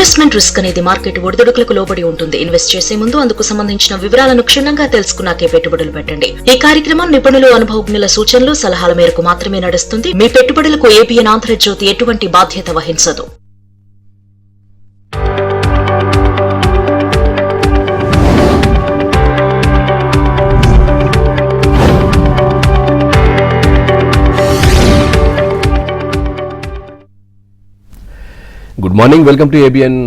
Investment risk అనేది market ఒడిదుడుకులకు లోబడి ఉంటుంది. ఇన్వెస్ట్ చేసే ముందు అందుకు సంబంధించిన వివరాలను క్షుణ్ణంగా తెలుసుకున్నాకే పెట్టుబడులు పెట్టండి. ఈ కార్యక్రమం నిపుణులు, అనుభవజ్ఞుల సూచనలు, సలహాల మేరకు మాత్రమే నడుస్తుంది. మీ పెట్టుబడులకు ఏబిఎన్ ఆంధ్రజ్యోతి ఎటువంటి బాధ్యత వహించదు. Good morning, welcome to ABN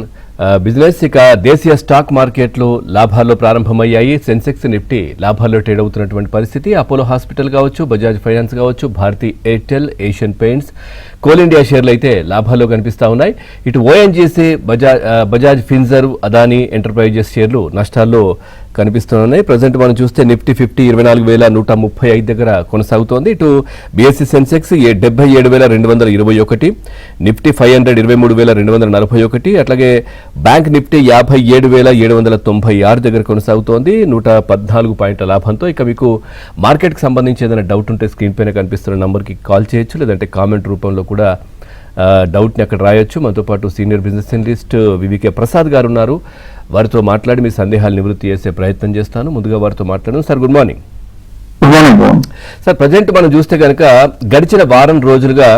business. ఇక దేశీయ స్టాక్ మార్కెట్లు లాభాల్లో ప్రారంభమయ్యాయి. సెన్సెక్స్, నిఫ్టీ లాభాల్లో ట్రేడ్ అవుతున్నటువంటి పరిస్థితి. అపోలో హాస్పిటల్ కావచ్చు, బజాజ్ ఫైనాన్స్ కావచ్చు, Bharti Airtel, Asian Paints, Coal India షేర్లు అయితే లాభాల్లో కనిపిస్తూ ఉన్నాయి. ఇటు ONGC, Bajaj Finserv, Adani Enterprises షేర్లు నష్టాల్లో కనిపిస్తున్నాయి. ప్రజెంట్ మనం చూస్తే నిఫ్టీ 50 24,135 దగ్గర కొనసాగుతోంది. ఇటు బీఎస్సీ సెన్సెక్స్ 77,221, నిఫ్టీ 500 23,241, అట్లాగే బ్యాంక్ నిఫ్టీ 57,796 దగ్గర కొనసాగుతోంది. 114 పాయింట్ల లాభంతో. ఇక మీకు మార్కెట్కి సంబంధించి ఏదైనా డౌట్ ఉంటే స్క్రీన్ పైన కనిపిస్తున్న నంబర్కి కాల్ చేయొచ్చు, లేదంటే కామెంట్ రూపంలో కూడా డౌట్ని అక్కడ రాయొచ్చు. మనతో పాటు senior business analyst VVK Prasad గారు ఉన్నారు. వారితో మాట్లాడి మీ సందేహాలు నివృత్తి చేసే ప్రయత్నం చేస్తాను. ముందుగా వారితో మాట్లాడను. Sir, good morning. Sir, present మనం చూస్తే కనుక గడిచిన వారం రోజులుగా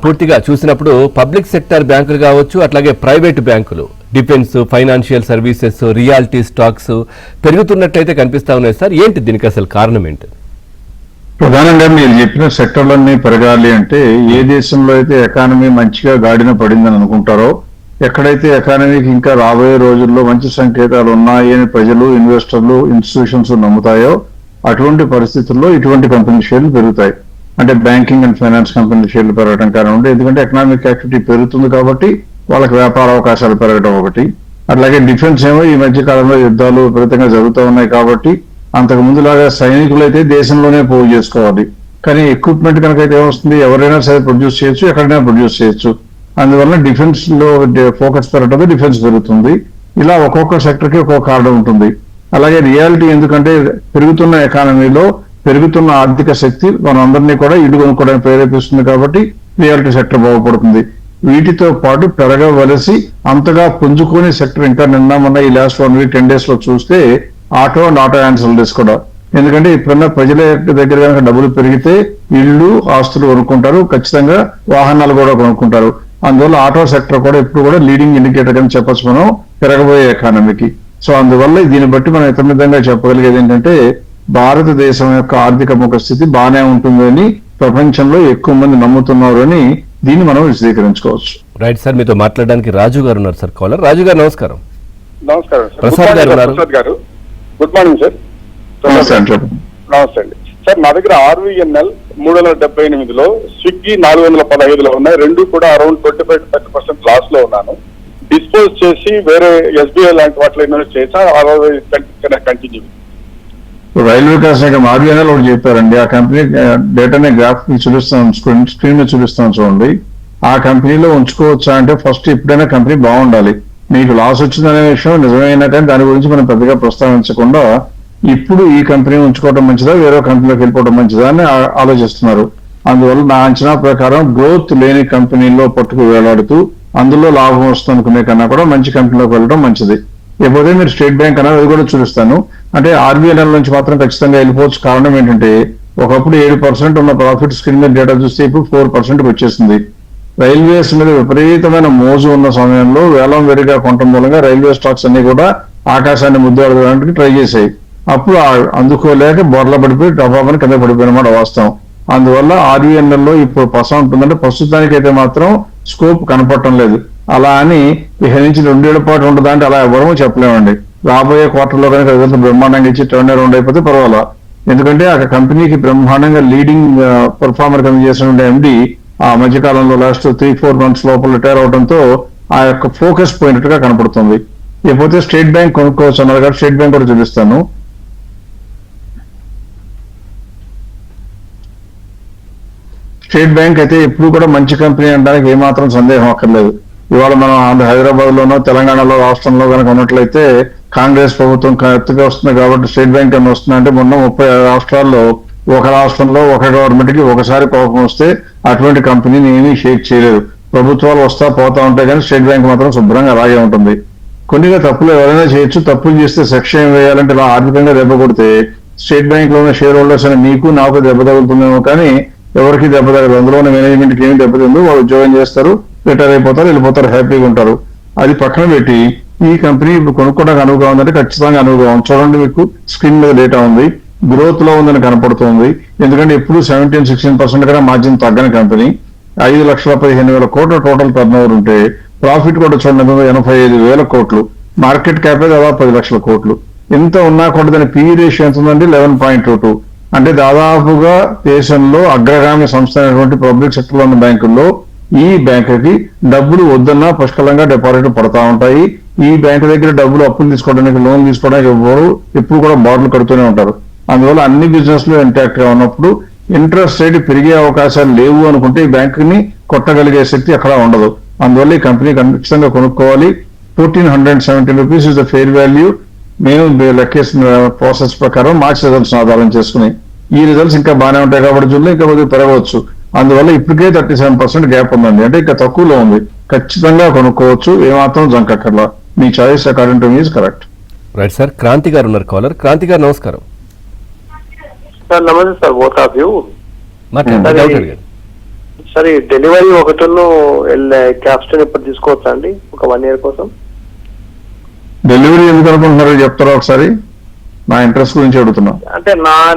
పూర్తిగా చూసినప్పుడు పబ్లిక్ సెక్టర్ బ్యాంకులు కావచ్చు, అట్లాగే ప్రైవేటు బ్యాంకులు, defence, financial services, reality stocks పెరుగుతున్నట్టయితే కనిపిస్తా ఉన్నాయి. సార్, ఏంటి దీనికి అసలు కారణం ఏంటి? ప్రధానంగా మీరు చెప్పిన సెక్టర్లన్నీ పెరగాలి అంటే ఏ దేశంలో అయితే ఎకానమీ మంచిగా గాడిన పడిందని అనుకుంటారో, ఎక్కడైతే ఎకానమీకి ఇంకా రాబోయే రోజుల్లో మంచి సంకేతాలు ఉన్నాయి అని ప్రజలు, ఇన్వెస్టర్లు, ఇన్స్టిట్యూషన్స్ నమ్ముతాయో అటువంటి పరిస్థితుల్లో ఇటువంటి కంపెనీ షేర్లు పెరుగుతాయి. అంటే బ్యాంకింగ్ అండ్ ఫైనాన్స్ కంపెనీ షేర్లు పెరగడం కారణం. ఎందుకంటే ఎకనామిక్ యాక్టివిటీ పెరుగుతుంది కాబట్టి వాళ్ళకి వ్యాపార అవకాశాలు పెరగడం ఒకటి. అట్లాగే డిఫెన్స్ ఏమో ఈ మధ్య కాలంలో యుద్ధాలు విపరీతంగా జరుగుతూ ఉన్నాయి కాబట్టి అంతకు ముందులాగా సైనికులు అయితే దేశంలోనే పోగు చేసుకోవాలి. కానీ ఎక్విప్మెంట్ కనుకైతే ఏమొస్తుంది, ఎవరైనా సరే ప్రొడ్యూస్ చేయొచ్చు, ఎక్కడైనా ప్రొడ్యూస్ చేయొచ్చు. అందువల్ల డిఫెన్స్ లో ఫోకస్ పెరగడం, డిఫెన్స్ పెరుగుతుంది. ఇలా ఒక్కొక్క సెక్టర్ కి ఒక్కొక్క కారణం ఉంటుంది. అలాగే రియాలిటీ, ఎందుకంటే పెరుగుతున్న ఎకానమీలో పెరుగుతున్న ఆర్థిక శక్తి మనం అందరినీ కూడా ఇల్లు కొనుక్కోవడానికి ప్రేరేపిస్తుంది కాబట్టి రియాలిటీ సెక్టర్ బాగుపడుతుంది. వీటితో పాటు పెరగవలసి అంతగా పుంజుకునే సెక్టర్ ఇంకా నిన్న మొన్న ఈ లాస్ట్ 1 వీక్ 10 days లో చూస్తే ఆటో అండ్ ఆటో యాన్సర్స్ కూడా. ఎందుకంటే ఇప్పుడున్న ప్రజల దగ్గర కనుక డబ్బులు పెరిగితే ఇళ్ళు, ఆస్తులు కొనుక్కుంటారు, ఖచ్చితంగా వాహనాలు కూడా కొనుక్కుంటారు. అందువల్ల ఆటో సెక్టర్ కూడా ఇప్పుడు కూడా లీడింగ్ ఇండికేటర్ అని చెప్పచ్చు మనం పెరగబోయే ఎకానమీకి. సో అందువల్ల దీన్ని బట్టి మనం ఇతమితంగా చెప్పగలిగేది ఏంటంటే భారతదేశం యొక్క ఆర్థిక ముఖ స్థితి బాగానే ఉంటుందని ప్రపంచంలో ఎక్కువ మంది నమ్ముతున్నారు అని దీన్ని మనం విశదీకరించుకోవచ్చు. రైట్ సార్, మీతో మాట్లాడడానికి రాజు గారు ఉన్నారు. సార్, కాలర్ రాజు గారు నమస్కారం. నమస్కారం సార్. ప్రసాద్ గారు ఉన్నారు. ప్రసాద్ గారు, గుడ్ మార్నింగ్ సార్. నమస్తే అండి. సార్, నా దగ్గర ఆర్వీఎన్ఎల్ 378లో, స్విగ్గీ 415లో ఉన్నాయి. రెండు కూడా అరౌండ్ 25-30% లాస్ లో ఉన్నాను. డిస్పోజ్ చేసి వేరే ఎస్బీఐ లాంటి వాటిలో ఇన్వెస్ట్ చేసా, కంటిన్యూ. రైల్వే వికాస్ ఆర్వీఎన్ఎల్ ఒకటి చెప్పారండి. ఆ కంపెనీ డేటానే గ్రాఫ్ చూపిస్తాం, స్క్రీన్ మీద చూపిస్తాం చూడండి. ఆ కంపెనీలో ఉంచుకోవచ్చా అంటే ఫస్ట్ ఎప్పుడైనా కంపెనీ బాగుండాలి. మీకు లాస్ వచ్చిందనే విషయం నిజమైనా కానీ దాని గురించి మనం పెద్దగా ప్రస్తావించకుండా ఇప్పుడు ఈ కంపెనీ ఉంచుకోవడం మంచిదా, వేరే కంపెనీలోకి వెళ్ళిపోవడం మంచిదా అని ఆలోచిస్తున్నారు. అందువల్ల నా అంచనా ప్రకారం గ్రోత్ లేని కంపెనీల్లో పట్టుకు వేలాడుతూ అందులో లాభం వస్తుంది అనుకునే కన్నా కూడా మంచి కంపెనీలోకి వెళ్ళడం మంచిది. లేకపోతే మీరు స్టేట్ బ్యాంక్ అన్నది అది కూడా చూపిస్తాను. అంటే ఆర్బీఐఎల్ నుంచి మాత్రం ఖచ్చితంగా వెళ్ళిపోవచ్చు. కారణం ఏంటంటే ఒకప్పుడు 7% ఉన్న ప్రాఫిట్ స్క్రీన్ మీద డేటా చూస్తే ఇప్పుడు 4% వచ్చేసింది. రైల్వేస్ మీద విపరీతమైన మోజు ఉన్న సమయంలో వేలం వెరిగా కొనడం మూలంగా రైల్వే స్టాక్స్ అన్ని కూడా ఆకాశాన్ని ముద్దాడడానికి ట్రై చేశాయి. అప్పుడు అందుకోలేక బొర్ల పడిపోయి డబ్బాని కింద పడిపోయినమాట వాస్తవం. అందువల్ల ఆర్వీఎన్ఎల్ లో ఇప్పుడు పస ఉంటుందంటే ప్రస్తుతానికైతే మాత్రం స్కోప్ కనపడటం లేదు. అలా అని ఇక నుంచి 2 ఏళ్ల పాటు ఉంటుందా అంటే అలా ఎవరూ చెప్పలేమండి. రాబోయే క్వార్టర్లో కనుక రిజల్ట్ బ్రహ్మాండంగా ఇచ్చి టర్న్ అరౌండ్ అయిపోతే పర్వాలా. ఎందుకంటే ఆ కంపెనీకి బ్రహ్మాండంగా లీడింగ్ పర్ఫార్మర్ కింద చేసినటువంటి ఎండి ఆ మధ్యకాలంలో లాస్ట్ 3-4 months లోపల రిటైర్ అవడంతో ఆ యొక్క ఫోకస్ పోయినట్టుగా కనపడుతుంది. లేకపోతే స్టేట్ బ్యాంక్ కొనుక్కోవచ్చు అన్నారు కాబట్టి స్టేట్ బ్యాంక్ కూడా చూపిస్తాను. స్టేట్ బ్యాంక్ అయితే ఎప్పుడు కూడా మంచి కంపెనీ అనడానికి ఏమాత్రం సందేహం అక్కర్లేదు. ఇవాళ మనం హైదరాబాద్ లోనో తెలంగాణలో రాష్ట్రంలో కనుక ఉన్నట్లయితే కాంగ్రెస్ ప్రభుత్వం ఎత్తుగా వస్తుంది కాబట్టి స్టేట్ బ్యాంక్ అని వస్తుందంటే మొన్న 30 రాష్ట్రాల్లో ఒక రాష్ట్రంలో ఒక గవర్నమెంట్ కి ఒకసారి కోపం వస్తే అటువంటి కంపెనీని ఏమీ షేక్ చేయలేదు. ప్రభుత్వాలు వస్తా పోతా ఉంటాయి కానీ స్టేట్ బ్యాంక్ మాత్రం శుభ్రంగా అలాగే ఉంటుంది. కొన్నిగా తప్పులు ఎవరైనా చేయొచ్చు, తప్పులు చేస్తే శిక్ష ఏం వేయాలంటే ఇలా ఆర్థికంగా దెబ్బ కొడితే స్టేట్ బ్యాంక్ లో ఉన్న షేర్ హోల్డర్స్ అని నీకు నాకు దెబ్బ తగులుతుందేమో కానీ ఎవరికి దెబ్బ తగలదు. అందులో ఉన్న మేనేజ్మెంట్ కి ఏమి దెబ్బతిందో వాళ్ళు ఉద్యోగం చేస్తారు, రిటైర్ అయిపోతారు, వెళ్ళిపోతారు, హ్యాపీగా ఉంటారు. అది పక్కన పెట్టి ఈ కంపెనీ ఇప్పుడు కొనుక్కోవడానికి అనువుగా ఉందంటే ఖచ్చితంగా అనువుగా ఉంది. చూడండి, మీకు స్క్రీన్ మీద డేటా ఉంది, గ్రోత్ లో ఉందని కనపడుతుంది. ఎందుకంటే ఎప్పుడు 17-16% కన్నా మార్జిన్ తగ్గని కంపెనీ. 5,15,000 కోట్ల టోటల్ టర్న్ ఓవర్ ఉంటే ప్రాఫిట్ కూడా చూడండి 85,000 కోట్లు, మార్కెట్ క్యాప్ దాదాపు 10 లక్షల కోట్లు. ఎంత ఉన్నా కూడా దాని PE రేషియో ఎంత ఉందండి? 11.22. అంటే దాదాపుగా దేశంలో అగ్రగామి సంస్థ అయినటువంటి పబ్లిక్ సెక్టర్ లో ఉన్న బ్యాంకుల్లో ఈ బ్యాంకుకి డబ్బులు వద్దన్నా పుష్కలంగా డిపాజిట్ పడతా ఉంటాయి. ఈ బ్యాంకు దగ్గర డబ్బులు అప్పులు తీసుకోవడానికి, లోన్ తీసుకోవడానికి ఎప్పుడు కూడా బార్లు కడుతూనే ఉంటారు. అందువల్ల అన్ని బిజినెస్ లో ఇంటాక్ట్ గా ఉన్నప్పుడు ఇంట్రెస్ట్ రేట్ పెరిగే అవకాశాలు లేవు అనుకుంటే ఈ బ్యాంకుని కొట్టగలిగే శక్తి అక్కడ ఉండదు. అందువల్ల ఈ కంపెనీ ఖచ్చితంగా కొనుక్కోవాలి. 1,470 rupees is the fair value. మేము లెక్కేసిన ప్రాసెస్ ప్రకారం మార్చ్ రిజల్ట్స్ ఆధారం చేసుకుని ఈ రిజల్ట్స్ ఇంకా బాగానే ఉంటాయి కాబట్టి జూన్లో ఇంకా కొద్దిగా పెరగవచ్చు. అందువల్ల ఇప్పటికే 37% గ్యాప్ ఉందండి, అంటే ఇంకా తక్కువలో ఉంది. ఖచ్చితంగా కొనుక్కోవచ్చు, ఏమాత్రం జంకక్కర్లా. మీ చాయిస్ అకార్డింగ్ టు మీ is correct. Right sir. Kranthi garu ఉన్నారు కాలర్. క్రాంతి గారు నమస్కారం. సార్ నమస్తే sir, both of you. Sir ఈ డెలివరీ ఒకటిను క్యాప్స్టన్ ఎప్పుడు తీసుకోవచ్చా అండి ఒక 1 year కోసం? డెలివరీ ఎందుకు అనుకుంటున్నారో చెప్తారా ఒకసారి? నా ఇంట్రెస్ట్ గురించి అడుగుతున్నా. అంటే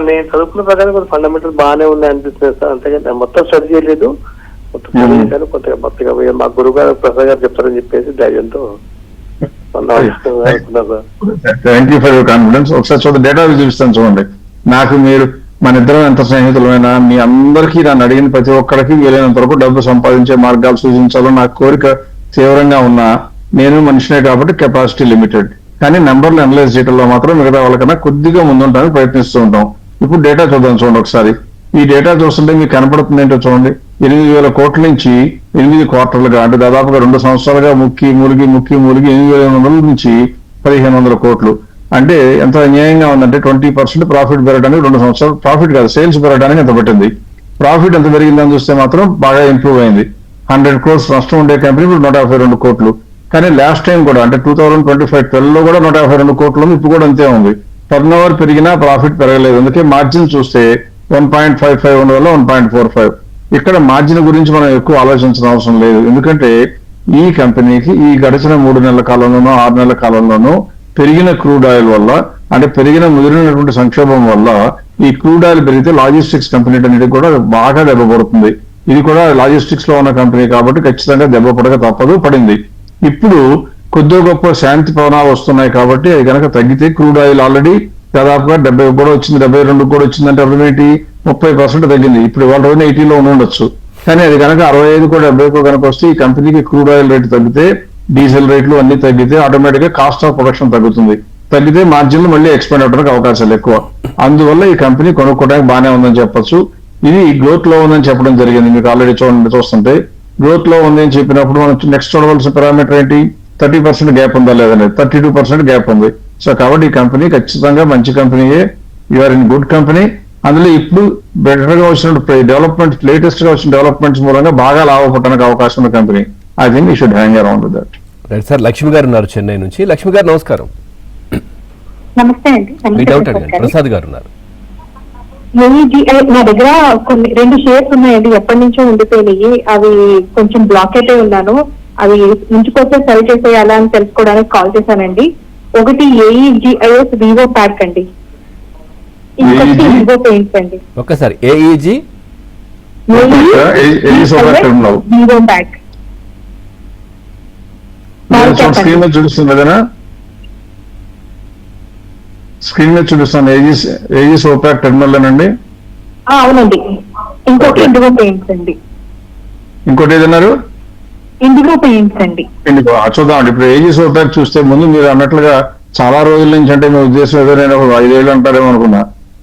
నేను చదువుకున్న ప్రకారం కొంచెం ఫండమెంటల్ బాగానే ఉంది అనిపిస్తుంది సార్. అంతేగాని మొత్తం స్టడీ చేయలేదు, మొత్తం స్టడీ చేశాను. కొత్తగా మా గురువు గారు ప్రసాద్ గారు చెప్తారని చెప్పేసి ధైర్యంతో thank you for your confidence. ఒకసారి చూడండి, డేటా చూపిస్తాను చూడండి. నాకు మీరు మన ఇద్దరం ఎంత స్నేహితులమైనా మీ అందరికీ నన్ను అడిగిన ప్రతి ఒక్కరికి వీలైనంత వరకు డబ్బు సంపాదించే మార్గాలు సూచించాలని నాకు కోరిక తీవ్రంగా ఉన్నా నేను మనిషినే కాబట్టి కెపాసిటీ లిమిటెడ్. కానీ నెంబర్లు అనలైజ్ చేయడంలో మాత్రం మిగతా వాళ్ళకన్నా కొద్దిగా ముందుంటానికి ప్రయత్నిస్తూ ఉంటాం. ఇప్పుడు డేటా చూద్దాం చూడండి ఒకసారి. ఈ డేటా చూస్తుంటే మీకు కనపడుతుంది ఏంటో చూడండి. 8,000 కోట్ల నుంచి 8 క్వార్టర్లుగా, అంటే దాదాపుగా 2 సంవత్సరాలుగా ముక్కి మూలిగి 8,500 నుంచి 1,500 కోట్లు. అంటే ఎంత అన్యాయంగా ఉందంటే 20% ప్రాఫిట్ పెరగడానికి 2 సంవత్సరాలు, ప్రాఫిట్ కాదు సేల్స్ పెరగడానికి ఎంత పట్టింది. ప్రాఫిట్ ఎంత పెరిగిందని చూస్తే మాత్రం బాగా ఇంప్రూవ్ అయింది. 100 crores నష్టం ఉండే కంపెనీ ఇప్పుడు 152 కోట్లు. కానీ లాస్ట్ టైం కూడా అంటే 2025-12 కూడా 152 కోట్లు ఉంది, ఇప్పుడు కూడా అంతే ఉంది. టర్న్ ఓవర్ పెరిగినా ప్రాఫిట్ పెరగలేదు. అందుకే మార్జిన్ చూస్తే 1.55 ఉన్న వల్ల 1.45. ఇక్కడ మార్జిన్ గురించి మనం ఎక్కువ ఆలోచించిన అవసరం లేదు. ఎందుకంటే ఈ కంపెనీకి ఈ గడిచిన 3 నెలల కాలంలోనూ 6 నెలల కాలంలోనూ పెరిగిన క్రూడ్ ఆయిల్ వల్ల, అంటే పెరిగిన ముదిరినటువంటి సంక్షోభం వల్ల ఈ క్రూడ్ ఆయిల్ పెరిగితే లాజిస్టిక్స్ కంపెనీ అనేది కూడా బాగా దెబ్బపడుతుంది. ఇది కూడా లాజిస్టిక్స్ లో ఉన్న కంపెనీ కాబట్టి ఖచ్చితంగా దెబ్బ పడక తప్పదు, పడింది. ఇప్పుడు కొద్దిగా గొప్ప శాంతి పవనాలు వస్తున్నాయి కాబట్టి అది కనుక తగ్గితే క్రూడ్ ఆయిల్ ఆల్రెడీ దాదాపుగా 70 కూడా వచ్చింది, 72 కూడా వచ్చిందంటే అర్థం ఏంటి? 30% తగ్గింది. ఇప్పుడు ఇవాళ రోజున 80లో ఉండొచ్చు. కానీ అది కనుక 65 కూడా 70 కనుక వస్తే ఈ కంపెనీకి క్రూడ్ ఆయిల్ రేటు తగ్గితే, డీజిల్ రేట్లు అన్ని తగ్గితే ఆటోమేటిక్ గా కాస్ట్ ఆఫ్ ప్రొడక్షన్ తగ్గుతుంది. తగ్గితే మార్జిన్లు మళ్ళీ ఎక్స్పాండ్ అవడానికి అవకాశాలు ఎక్కువ. అందువల్ల ఈ కంపెనీ కొనుక్కోవడానికి బాగానే ఉందని చెప్పొచ్చు. ఇది గ్రోత్ లో ఉందని చెప్పడం జరిగింది. మీకు ఆల్రెడీ చూస్తుంటే గ్రోత్ లో ఉంది అని చెప్పినప్పుడు మనం నెక్స్ట్ చూడవలసిన పారామీటర్ ఏంటి? 30% గ్యాప్ ఉందా లేదనేది. 32% గ్యాప్ ఉంది. సో కాబట్టి ఈ కంపెనీ ఖచ్చితంగా మంచి కంపెనీయే. You are in good company. అందులో ఇప్పుడు బెటర్ గా వచ్చిన డెవలప్మెంట్, లేటెస్ట్ గా వచ్చిన డెవలప్మెంట్స్ మూలంగా బాగా లాభపడడానికి అవకాశం ఉన్న company. I think you should hang around with that. Right sir. Lakshmi గారు ఉన్నారు చెన్నై నుంచి. లక్ష్మి గారు నమస్కారం. నమస్తే అండి. మీ డౌట్ అడగండి. ప్రసాద్ గారు ఉన్నారు. నా దగ్గర 2 షేర్స్ ఉన్నాయండి, ఎప్పటి నుంచో ఉండిపోయినాయి. అవి కొంచెం బ్లాక్ అయితే ఉన్నాను. అవి ఉంచుకొస్తే సరి చేసేయాలా అని తెలుసుకోవడానికి కాల్ చేశానండి. ఒకటి AEGIS వివో ప్యాక్ అండి, ఇంకొకటి వివో పెయింట్స్ అండి. ఒక్కసారి AEG వివో ప్యాక్ స్క్రీన్ మీద చూపిస్తుంది కదా, స్క్రీన్ మీద చూపిస్తాను. ఏజిస్ ఓపాక్ టెర్మినల్ అండి. అవునండి. ఇంకోటి ఇండిగో పెయింట్స్ అండి. ఇంకోటి ఏదన్నారు? ఇండిగో పెయింట్స్ అండి. ఇండిగో చూద్దామండి. ఇప్పుడు ఏజిస్ ఓపాక్ చూస్తే ముందు మీరు అన్నట్లుగా చాలా రోజుల నుంచి, అంటే మీ ఉద్దేశం ఏదో నేను 5 ఏళ్ళు అంటారేమో అనుకున్నా.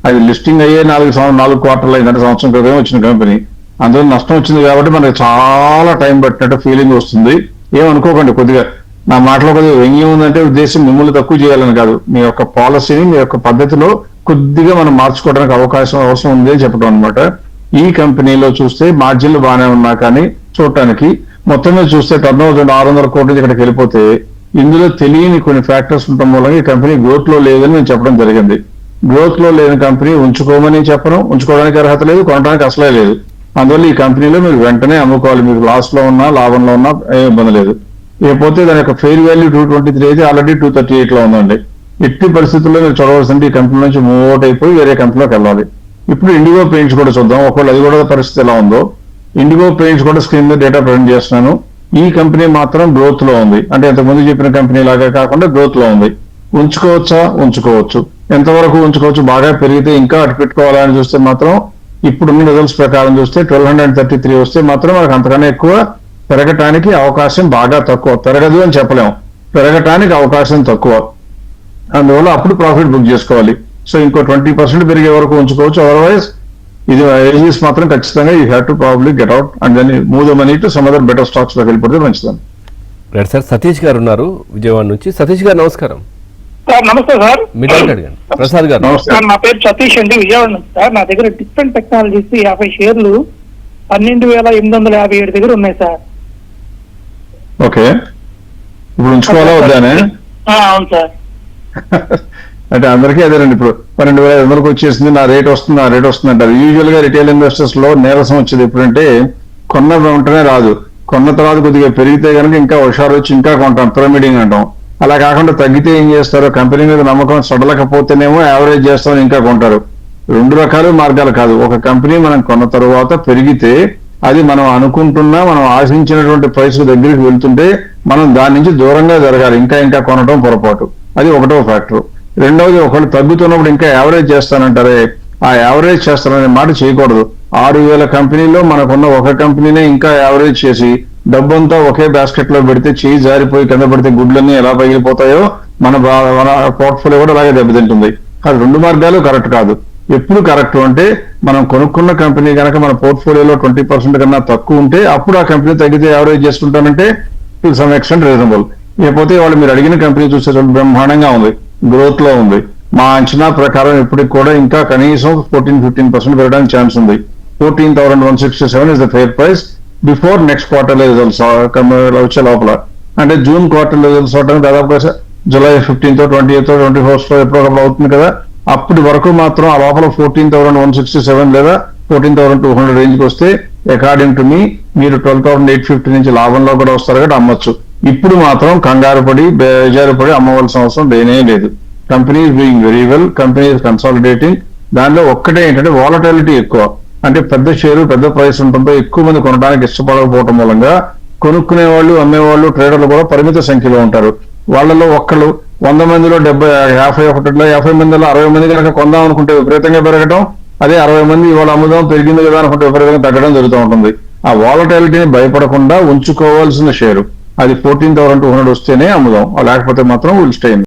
అది లిస్టింగ్ అయ్యే 4 క్వార్టర్లు అయిందంటే సంవత్సరం క్రితం వచ్చిన కంపెనీ. అందులో నష్టం వచ్చింది కాబట్టి మనకి చాలా టైం పట్టినట్టు ఫీలింగ్ వస్తుంది. ఏమనుకోకండి, కొద్దిగా నా మాటలో కొద్దిగా వ్యంగ్యం ఉందంటే ఉద్దేశం మిమ్మల్ని తక్కువ చేయాలని కాదు. మీ యొక్క పాలసీని, మీ యొక్క పద్ధతిలో కొద్దిగా మనం మార్చుకోవడానికి అవసరం ఉంది అని చెప్పడం అనమాట. ఈ కంపెనీలో చూస్తే మార్జిన్లు బాగానే ఉన్నా కానీ చూడటానికి మొత్తం మీద చూస్తే టర్న్ ఓవర్ 600 కోట్ల నుంచి ఇక్కడికి వెళ్ళిపోతే ఇందులో తెలియని కొన్ని ఫ్యాక్టర్స్ ఉండటం మూలంగా ఈ కంపెనీ గ్రోత్ లో లేదని మేము చెప్పడం జరిగింది. గ్రోత్ లో లేని కంపెనీ ఉంచుకోమని చెప్పడం, ఉంచుకోవడానికి అర్హత లేదు, కొనడానికి అసలే లేదు. అందువల్ల ఈ కంపెనీలో మీరు వెంటనే అమ్ముకోవాలి. మీకు లాస్ లో ఉన్నా లాభంలో ఉన్నా ఏం ఇబ్బంది లేదు. ఇకపోతే దాని యొక్క ఫెయిర్ వాల్యూ 223 అయితే ఆల్రెడీ 238 లో ఉందండి. ఎట్టి పరిస్థితుల్లో మీరు చూడవలసింది ఈ కంపెనీ నుంచి మూవ్ అవుట్ అయిపోయి వేరే కంపెనీలోకి వెళ్ళాలి. ఇప్పుడు ఇండిగో పెయింట్స్ కూడా చూద్దాం, ఒకవేళ అది కూడా పరిస్థితి ఎలా ఉందో. ఇండిగో పెయింట్స్ కూడా స్క్రీన్ మీద డేటా ప్రజెంట్ చేస్తున్నాను. ఈ కంపెనీ మాత్రం గ్రోత్ లో ఉంది, అంటే ఇంతకుముందు చెప్పిన కంపెనీ లాగా కాకుండా గ్రోత్ లో ఉంది. ఉంచుకోవచ్చా? ఉంచుకోవచ్చు. ఎంతవరకు ఉంచుకోవచ్చు? బాగా పెరిగితే ఇంకా అటు పెట్టుకోవాలని చూస్తే మాత్రం ఇప్పుడున్న రిజల్ట్స్ ప్రకారం చూస్తే 1233 వస్తే మాత్రం మనకు అంతకన్నా ఎక్కువ పెరగటానికి అవకాశం బాగా తక్కువ. పెరగదు అని చెప్పలేము, పెరగటానికి అవకాశం తక్కువ. అందువల్ల అప్పుడు ప్రాఫిట్ బుక్ చేసుకోవాలి. సో ఇంకో 20% పెరిగే వరకు ఉంచుకోవచ్చు. అదర్వైజ్ ఇది ఏజీస్ మాత్రం ఖచ్చితంగా you have to probably get out and then move the money to some other better stocks లోకి వెళ్ళిపోతే మంచిదని. రైట్ సార్, సతీష్ గారు ఉన్నారు విజయవాడ నుంచి. సతీష్ గారు నమస్కారం. సార్ నమస్తే సార్. మీ డౌట్ అడగండి. ప్రసాద్ గారు. సార్ నా పేరు సతీష్ అండి, విజయవాడ నుంచి సార్. నా దగ్గర డిఫరెంట్ టెక్నాలజీస్ 50 షేర్లు 12,857 దగ్గర ఉన్నాయి సార్. ఓకే, ఇప్పుడు ఉంచుకోవాలా వద్దానే? అవును సార్. అంటే అందరికీ అదేనండి. ఇప్పుడు 12,500 వచ్చేసింది, నా రేట్ వస్తుంది, నా రేట్ వస్తుంది అంటారు. యూజువల్ గా రిటైల్ ఇన్వెస్టర్స్ లో నీరసం వచ్చేది ఎప్పుడంటే కొన్న వెంటనే రాదు, కొన్న తర్వాత కొద్దిగా పెరిగితే కనుక ఇంకా హుషారు వచ్చి ఇంకా కొంటాం, పిరమిడింగ్ అంటాం. అలా కాకుండా తగ్గితే ఏం చేస్తారు? కంపెనీ మీద నమ్మకం సడలకపోతేనేమో యావరేజ్ చేస్తామని ఇంకా కొంటారు. 2 రకాల మార్గాలు కాదు. ఒక కంపెనీ మనం కొన్న తర్వాత పెరిగితే అది మనం అనుకుంటున్నా మనం ఆశించినటువంటి ప్రైస్ దగ్గరికి వెళ్తుంటే మనం దాని నుంచి దూరంగా జరగాలి. ఇంకా ఇంకా కొనడం పొరపాటు, అది ఒకటో ఫ్యాక్టర్. రెండవది, ఒకళ్ళు తగ్గుతున్నప్పుడు ఇంకా యావరేజ్ చేస్తానంటారే, ఆ యావరేజ్ చేస్తాననే మాట చేయకూడదు. 6,000 కంపెనీలో మనకున్న ఒక కంపెనీనే ఇంకా యావరేజ్ చేసి డబ్బంతా ఒకే బాస్కెట్ లో పెడితే చేయి జారిపోయి కింద పడితే గుడ్లన్నీ ఎలా పగిలిపోతాయో మన పోర్ట్ఫోలియో కూడా అలాగే దెబ్బతింటుంది. అది 2 మార్గాలు కరెక్ట్ కాదు. ఎప్పుడు కరెక్ట్ అంటే మనం కొనుక్కున్న కంపెనీ కనుక మన పోర్ట్ఫోలియోలో 20% కన్నా తక్కువ ఉంటే అప్పుడు ఆ కంపెనీ తగ్గితే యావరేజ్ చేసుకుంటానంటే టు సమ్ ఎక్స్టెంట్ రీజనబుల్. లేకపోతే వాళ్ళు మీరు అడిగిన కంపెనీ చూస్తే బ్రహ్మాండంగా ఉంది, గ్రోత్ లో ఉంది. మా అంచనా ప్రకారం ఇప్పటికి కూడా ఇంకా కనీసం 14-15% పెరగడానికి ఛాన్స్ ఉంది. 14,167 is the fair price before next quarter results వచ్చే లోపల. అంటే జూన్ క్వార్టర్ రిజల్ట్స్ అవడానికి దాదాపుగా జూలై 15th, 20th, 24th ఎప్పుడొకప్పుడు అవుతుంది కదా. అప్పటి వరకు మాత్రం ఆ లోపల 14,167 లేదా 14,200 రేంజ్ కి వస్తే అకార్డింగ్ టు మీ మీరు 12,850 నుంచి లాభంలో కూడా వస్తారు కాబట్టి అమ్మొచ్చు. ఇప్పుడు మాత్రం కంగారు పడి బేజారు పడి అమ్మవలసిన అవసరం లేనే లేదు. Company is doing very well, company is consolidating. దానిలో ఒక్కటే ఏంటంటే వాలటాలిటీ ఎక్కువ. అంటే పెద్ద షేరు పెద్ద ప్రైస్ ఉండటంతో ఎక్కువ మంది కొనడానికి ఇష్టపడకపోవడం మూలంగా కొనుక్కునే వాళ్ళు అమ్మేవాళ్ళు ట్రేడర్లు కూడా పరిమిత సంఖ్యలో ఉంటారు. వాళ్ళలో ఒక్కళ్ళు 100 మందిలో 50 మందిలో 60 మంది కనుక కొందాం అనుకుంటే విపరీతంగా పెరగడం, అదే 60 మంది ఇవాళ అమ్ముదాం పెరిగింది కదా అనుకుంటే విపరీతంగా తగ్గడం జరుగుతూ ఉంటుంది. ఆ వాలటాలిటీని భయపడకుండా ఉంచుకోవాల్సిన షేరు అది 14,200 వస్తేనే అమ్ముదాం, లేకపోతే మాత్రం విల్ స్టే ఇన్.